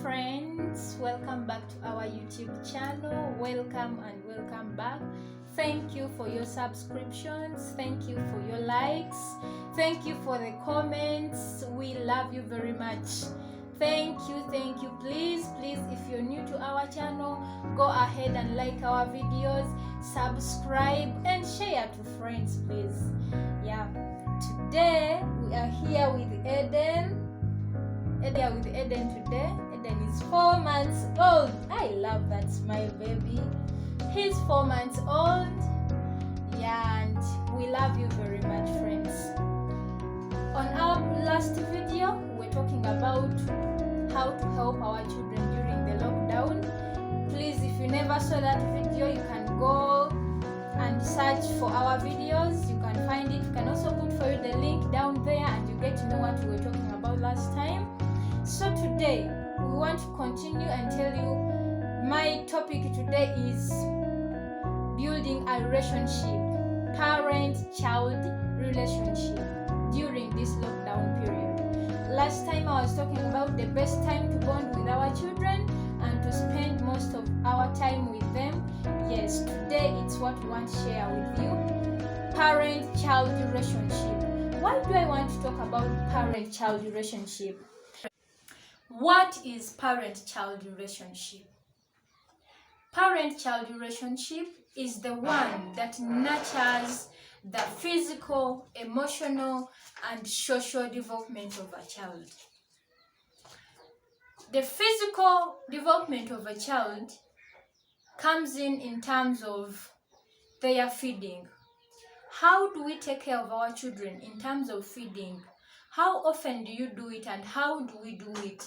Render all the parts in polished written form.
friends, welcome back to our YouTube channel. Welcome and welcome back. Thank you for your subscriptions, thank you for your likes, thank you for the comments. We love you very much. Thank you. Please, if you're new to our channel, go ahead and like our videos, subscribe and share to friends, please. Today we are here with Eden today. Eden is 4 months old. I love that smile, baby. He's 4 months old. And we love you very much, friends. On our last video, we're talking about how to help our children during the lockdown. Please, if you never saw that video, you can go and search for our videos. You can find it. We can also put for you the link down there, and you get to know what we were talking about last time. So today we want to continue and tell you, my topic today is building a relationship, parent-child relationship during this lockdown period. Last time I was talking about the best time to bond with our children and to spend most of our time with them. Yes, today it's what we want to share with you, parent-child relationship. Why do I want to talk about parent-child relationship? What is parent-child relationship? Parent-child relationship is the one that nurtures the physical, emotional, and social development of a child. The physical development of a child comes in terms of their feeding. How do we take care of our children in terms of feeding? How often do you do it, and how do we do it?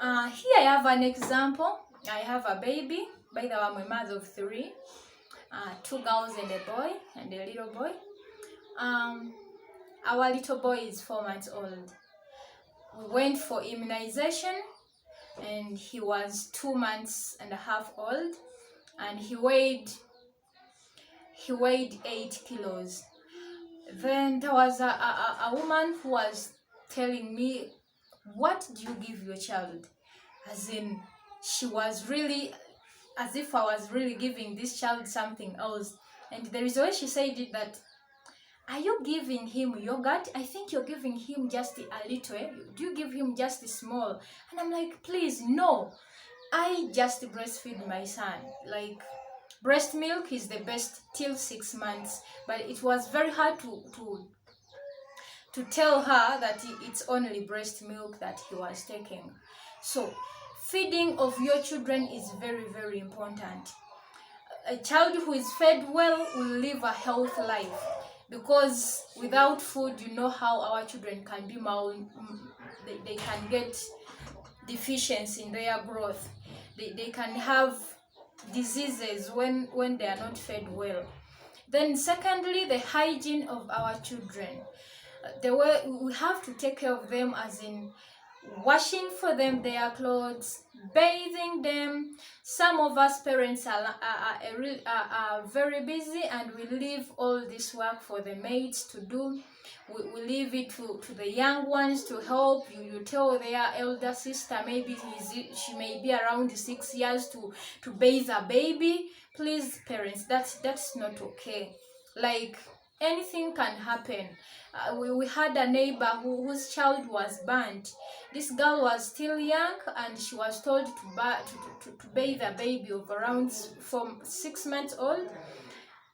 Here I have an example. I have a baby. By the way, I'm a mother of 3, 2 girls and a boy, and a little boy. Our little boy is 4 months old. We went for immunization, and he was 2 months and a half old, and he weighed 8 kilos. Then there was a woman who was telling me, what do you give your child? As in, she was really, as if I was really giving this child something else. And there is a way she said it, that, are you giving him yogurt? I think you're giving him just a little. Do you give him just small? And I'm like, please, no. I just breastfeed my son. Like, breast milk is the best till 6 months. But it was very hard to tell her that it's only breast milk that he was taking. So feeding of your children is very, very important. A child who is fed well will live a healthy life, because without food, you know how our children can be they can get deficiency in their growth. They can have diseases when they are not fed well. Then secondly, the hygiene of our children. The way we have to take care of them, as in washing for them their clothes, bathing them. Some of us parents are very busy, and we leave all this work for the maids to do. We leave it to the young ones to help. You tell their elder sister, maybe she may be around 6 years, to bathe a baby. Please, parents, that's not okay. Like, anything can happen. We had a neighbor whose child was burnt. This girl was still young, and she was told to bathe a baby of around 6 months old.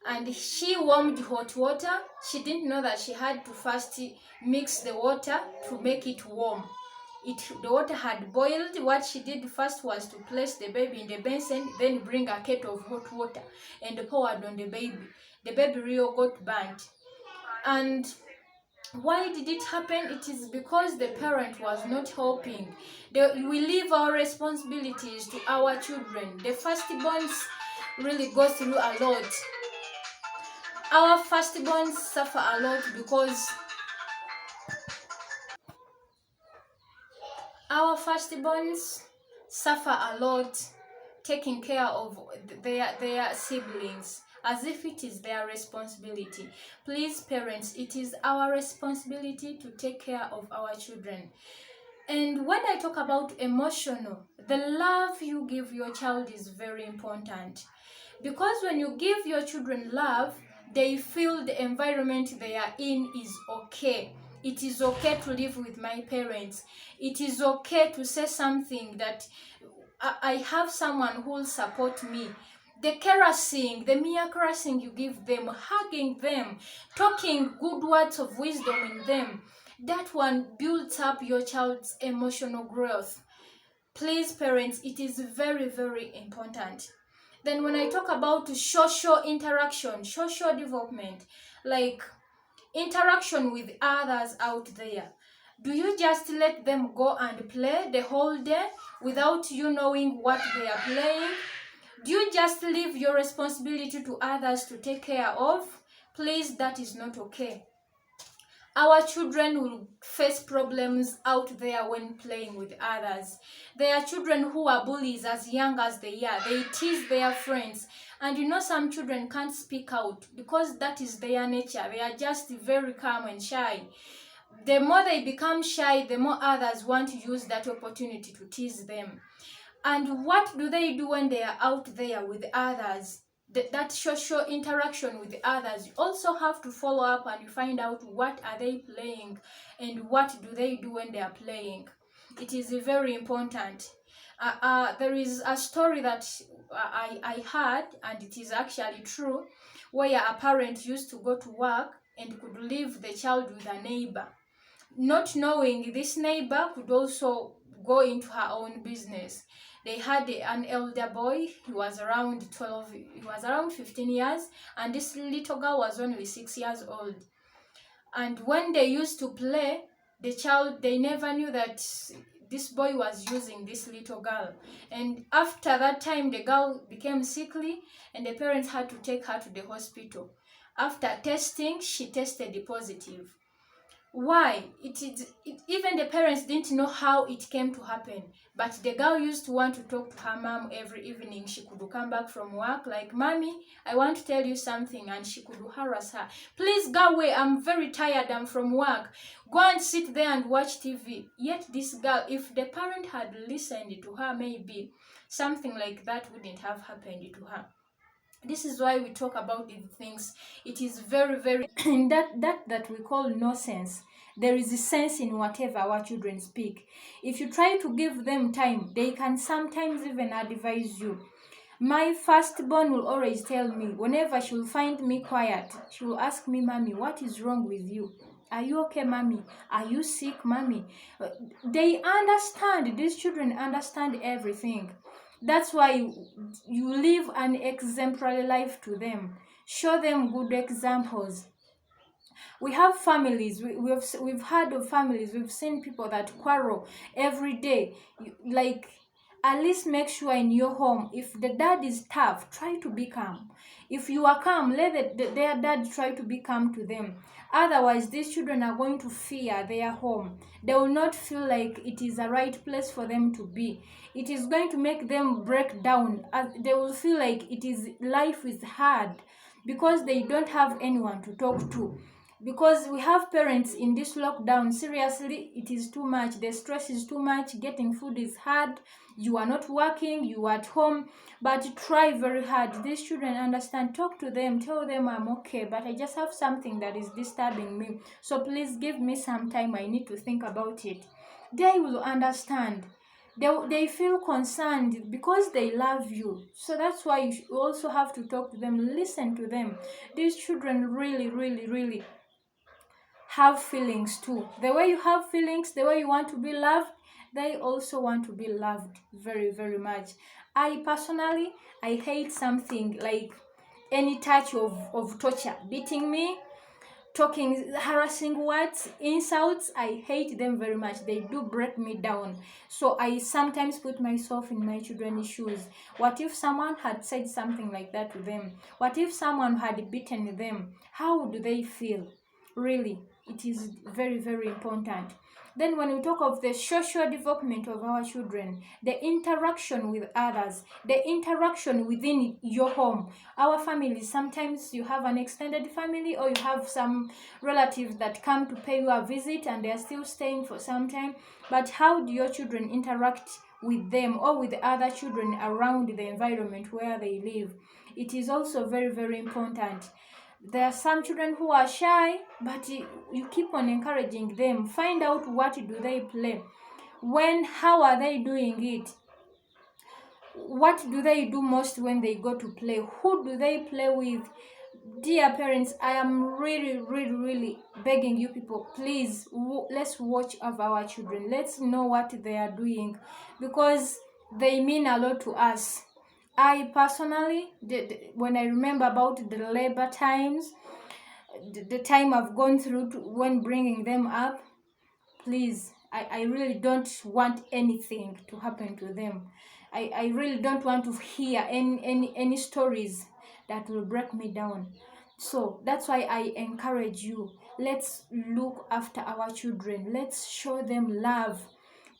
And she warmed hot water. She didn't know that she had to first mix the water to make it warm. The water had boiled. What she did first was to place the baby in the basin, then bring a kettle of hot water and pour it on the baby. The baby really got burnt. And why did it happen? It is because the parent was not helping. We leave our responsibilities to our children. The firstborns really go through a lot. Our firstborns suffer a lot because taking care of their siblings, as if it is their responsibility. Please, parents, it is our responsibility to take care of our children. And when I talk about emotional, the love you give your child is very important. Because when you give your children love, they feel the environment they are in is okay. It is okay to live with my parents. It is okay to say something that I have someone who will support me. The caressing, the mere caressing you give them, hugging them, talking good words of wisdom in them, that one builds up your child's emotional growth. Please, parents, it is very, very important. Then when I talk about social interaction, social development, like interaction with others out there, do you just let them go and play the whole day without you knowing what they are playing? Do you just leave your responsibility to others to take care of? Please, that is not okay. Our children will face problems out there when playing with others. There are children who are bullies as young as they are. They tease their friends. And you know, some children can't speak out because that is their nature. They are just very calm and shy. The more they become shy, the more others want to use that opportunity to tease them. And what do they do when they are out there with others? That social interaction with others, you also have to follow up and you find out what are they playing and what do they do when they are playing. It is very important. There is a story that I heard, and it is actually true, where a parent used to go to work and could leave the child with a neighbor, not knowing this neighbor could also go into her own business. They had an elder boy. He was around 15 years, and this little girl was only 6 years old. And when they used to play, they never knew that this boy was using this little girl. And after that time, the girl became sickly, and the parents had to take her to the hospital. After testing, she tested positive. Why? Even the parents didn't know how it came to happen. But the girl used to want to talk to her mom every evening. She could come back from work like, "Mommy, I want to tell you something," and she could harass her. "Please go away, I'm very tired, I'm from work. Go and sit there and watch TV." Yet this girl, if the parent had listened to her, maybe something like that wouldn't have happened to her. This is why we talk about these things. It is very, very in that we call nonsense. There is a sense in whatever our children speak. If you try to give them time, they can sometimes even advise you. My firstborn will always tell me, whenever she will find me quiet, she will ask me, "Mommy, what is wrong with you? Are you okay, Mommy? Are you sick, Mommy?" They understand. These children understand everything. That's why you live an exemplary life to them. Show them good examples. We have families, we've heard of families, we've seen people that quarrel every day. Like, at least make sure in your home, if the dad is tough, try to be calm. If you are calm, let their dad try to be calm to them. Otherwise, these children are going to fear their home. They will not feel like it is a right place for them to be. It is going to make them break down. They will feel like life is hard because they don't have anyone to talk to. Because we have parents in this lockdown, seriously, it is too much. The stress is too much. Getting food is hard. You are not working. You are at home. But try very hard. These children understand. Talk to them. Tell them, "I'm okay, but I just have something that is disturbing me. So please give me some time. I need to think about it." They will understand. They feel concerned because they love you. So that's why you also have to talk to them. Listen to them. These children really, really, really have feelings too. The way you have feelings, the way you want to be loved, they also want to be loved very, very much. I personally, I hate something like any touch of torture, beating me, talking harassing words, insults. I hate them very much. They do break me down. So I sometimes put myself in my children's shoes. What if someone had said something like that to them? What if someone had beaten them? How do they feel? Really, it is very, very important. Then when we talk of the social development of our children, the interaction with others, the interaction within your home, our families, sometimes you have an extended family or you have some relatives that come to pay you a visit and they are still staying for some time. But how do your children interact with them or with other children around the environment where they live? It is also very, very important. There are some children who are shy, but you keep on encouraging them. Find out what do they play, how are they doing it, what do they do most when they go to play, who do they play with. Dear parents, I am really, really, really begging you people, please, let's watch over our children. Let's know what they are doing, because they mean a lot to us. I personally, when I remember about the labor times, the time I've gone through when bringing them up, please, I really don't want anything to happen to them. I really don't want to hear any stories that will break me down. So that's why I encourage you, let's look after our children. Let's show them love.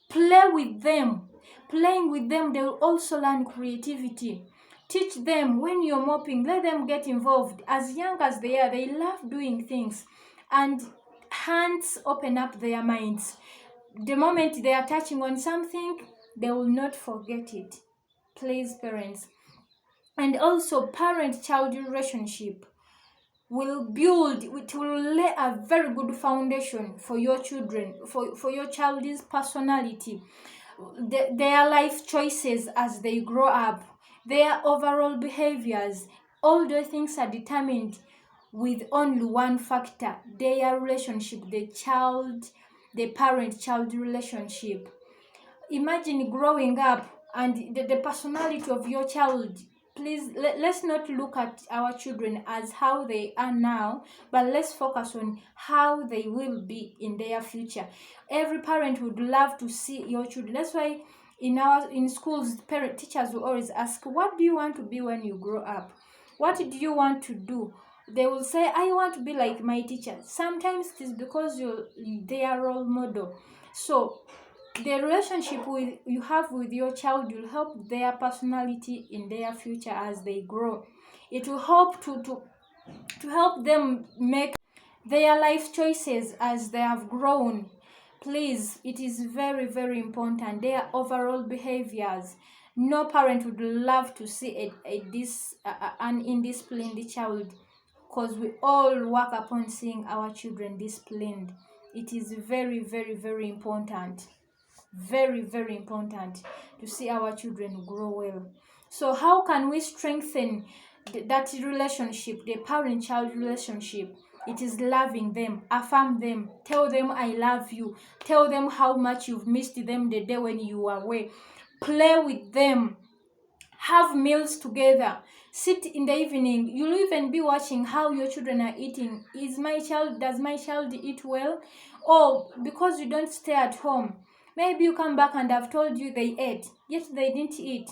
Play with them. Playing with them, they will also learn creativity. Teach them. When you're mopping, let them get involved. As young as they are, they love doing things. And hands open up their minds. The moment they are touching on something, they will not forget it. Please, parents. And also, parent-child relationship will lay a very good foundation for your children, for your child's personality, their life choices as they grow up, their overall behaviors. All those things are determined with only one factor: their relationship, the parent-child relationship. Imagine growing up and the personality of your child. Please, let's not look at our children as how they are now, but let's focus on how they will be in their future. Every parent would love to see your children. That's why in schools, teachers will always ask, what do you want to be when you grow up? What do you want to do? They will say, I want to be like my teacher. Sometimes it is because you're their role model. So the relationship you have with your child will help their personality in their future as they grow. It will help to help them make their life choices as they have grown. Please, it is very, very important. Their overall behaviors. No parent would love to see an indisciplined child, because we all work upon seeing our children disciplined. It is very, very, very important. Very, very important to see our children grow well. So how can we strengthen that relationship, the parent-child relationship? It is loving them, affirm them, tell them I love you, tell them how much you've missed them the day when you were away. Play with them, have meals together, sit in the evening. You'll even be watching how your children are eating. Does my child eat well? Or because you don't stay at home, maybe you come back and I've told you they ate, yet they didn't eat,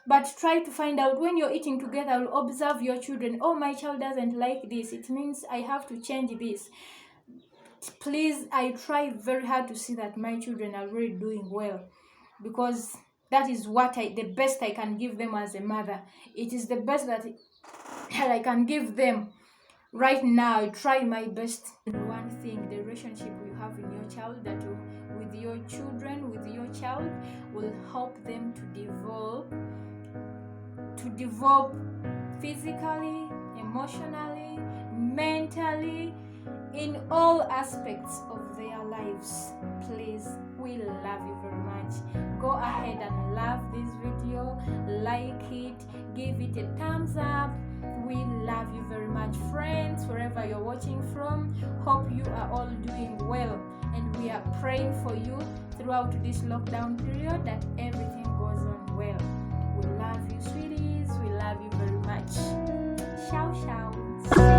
But try to find out when you're eating together. Observe your children. Oh, my child doesn't like this. It means I have to change this. Please, I try very hard to see that my children are really doing well, because that is the best I can give them as a mother. It is the best that I can give them right now. I try my best. One thing, the relationship you have in your child, with your children, with your child, will help them to develop physically, emotionally, mentally, in all aspects of their lives. Please, we love you very much. Go ahead and love this video, like it, give it a thumbs up. We love you very much, friends, wherever you're watching from. Hope you are all doing well, and we are praying for you throughout this lockdown period that everything goes on well. We love you, sweeties. We love you very much. Ciao, ciao.